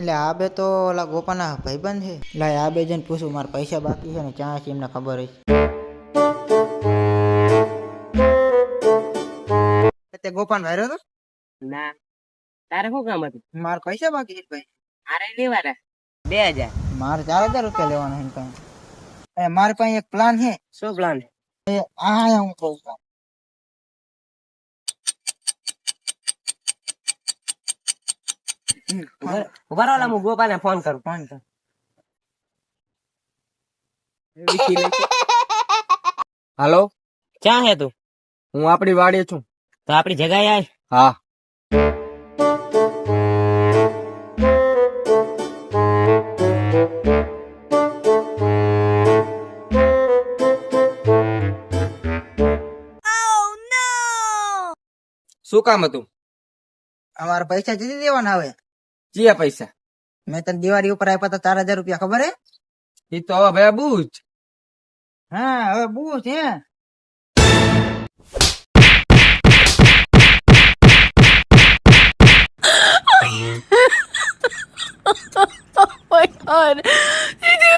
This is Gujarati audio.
એટલે આ બે તો ઓલા ગોપાના ભાઈબંધ છે. લાય આ બે જઈને પૂછું મારા પૈસા બાકી છે ને ક્યાં છે એમને ખબર છે. તે ગોપાન ભાઈ રહ્યો ના તારે શું કામ હતું? મારા પૈસા બાકી છે ભાઈ. અરે લેવાના 2000. મારે 4000 રૂપિયા લેવાના છે ભાઈ. મારી પાસે એક પ્લાન છે. શું પ્લાન? આ હું કહું છું. ઉભા રહો, હું ગોપાને ફોન કરું. હાલો, ક્યાં હે તું? હું આપડી વાડીએ છું. તો આપડી જગ્યાએ આય. હા. શું કામ હતું? અમારા પૈસા જીતી દેવાના હવે. ચિયા પૈસા? મેં તને દિવાળી ઉપર આપ્યા હતા 4000 રૂપિયા ખબર હે? એ તો હવે ભાઈ બહુ જ. હા હવે બહુ છે.